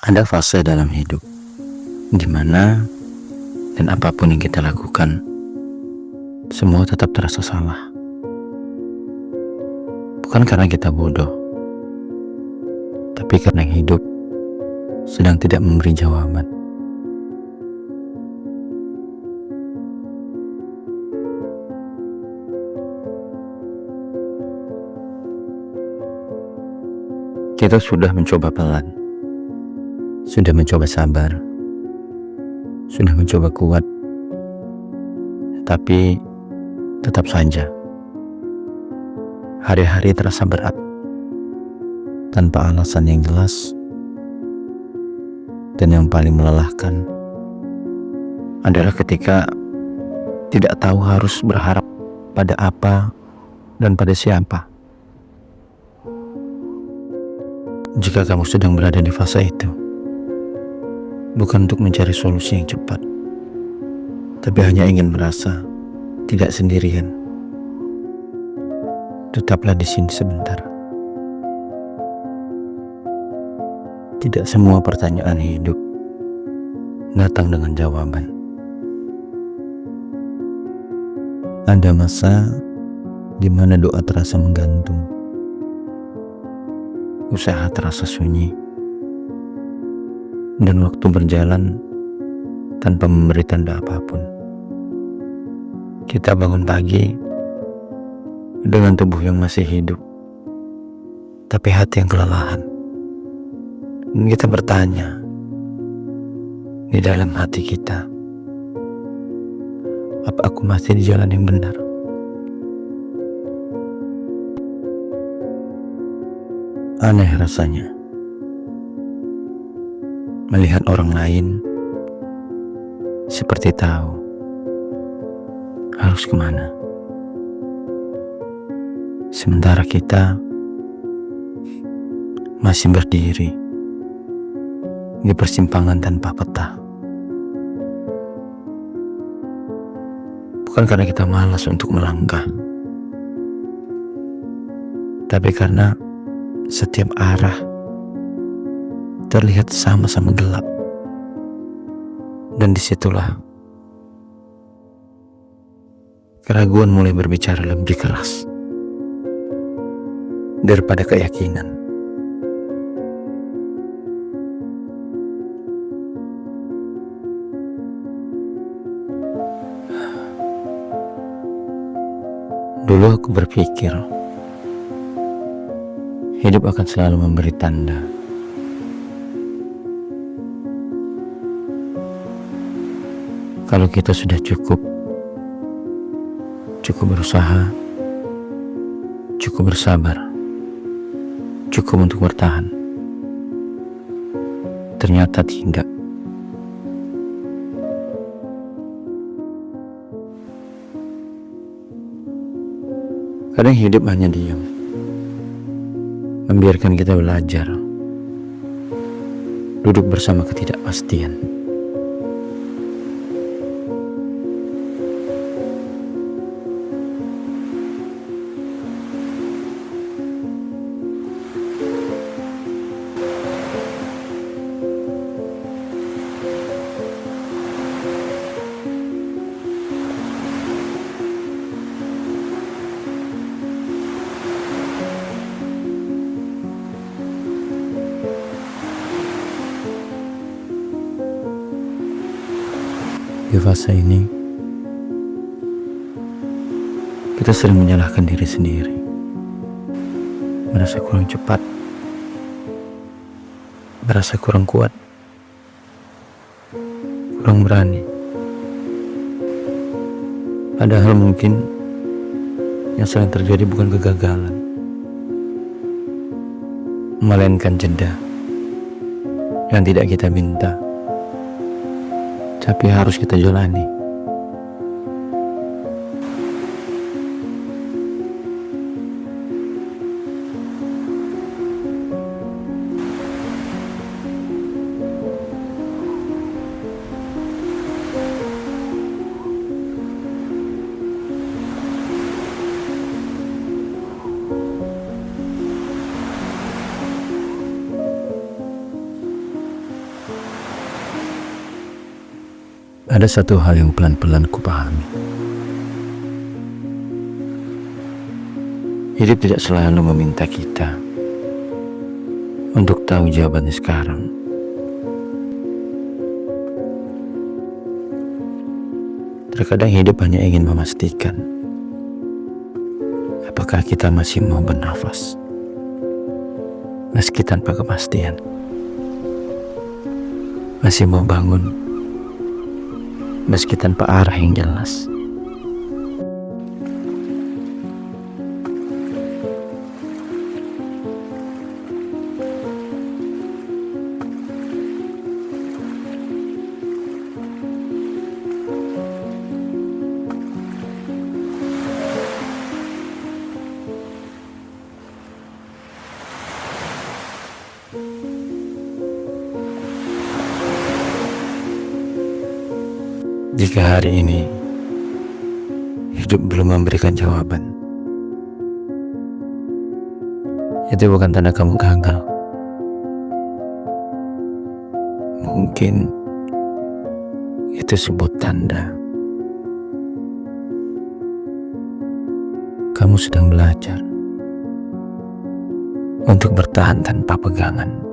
Ada fase dalam hidup di mana dan apapun yang kita lakukan, semua tetap terasa salah. Bukan karena kita bodoh, tapi karena hidup sedang tidak memberi jawaban. Kita sudah mencoba pelan, sudah mencoba sabar, sudah mencoba kuat, tapi tetap saja hari-hari terasa berat tanpa alasan yang jelas. Dan yang paling melelahkan adalah ketika tidak tahu harus berharap pada apa dan pada siapa. Jika kamu sedang berada di fase itu, bukan untuk mencari solusi yang cepat, tapi hanya ingin merasa tidak sendirian, tetaplah di sini sebentar. Tidak semua pertanyaan hidup datang dengan jawaban. Ada masa di mana doa terasa menggantung, usaha terasa sunyi, dan waktu berjalan tanpa memberi tanda apapun. Kita bangun pagi dengan tubuh yang masih hidup, tapi hati yang kelelahan. Dan kita bertanya di dalam hati kita, apa aku masih di jalan yang benar? Aneh rasanya melihat orang lain seperti tahu harus kemana, sementara kita masih berdiri di persimpangan tanpa peta. Bukan karena kita malas untuk melangkah, tapi karena setiap arah terlihat sama-sama gelap. Dan disitulah keraguan mulai berbicara lebih keras daripada keyakinan. Dulu aku berpikir hidup akan selalu memberi tanda. Kalau kita sudah cukup berusaha, cukup bersabar, cukup untuk bertahan. Ternyata tidak. Kadang hidup hanya diam, membiarkan kita belajar, duduk bersama ketidakpastian. Di fase ini, kita sering menyalahkan diri sendiri, merasa kurang cepat, merasa kurang kuat, kurang berani. Padahal mungkin yang sering terjadi bukan kegagalan, melainkan jeda yang tidak kita minta, tapi harus kita jalani. Ada satu hal yang pelan-pelan kupahami. Hidup tidak selalu meminta kita untuk tahu jawabannya sekarang. Terkadang hidup hanya ingin memastikan apakah kita masih mau bernafas meski tanpa kepastian, masih mau bangun meski tanpa arah yang jelas. Jika hari ini hidup belum memberikan jawaban, itu bukan tanda kamu gagal. Mungkin itu sebuah tanda kamu sedang belajar untuk bertahan tanpa pegangan.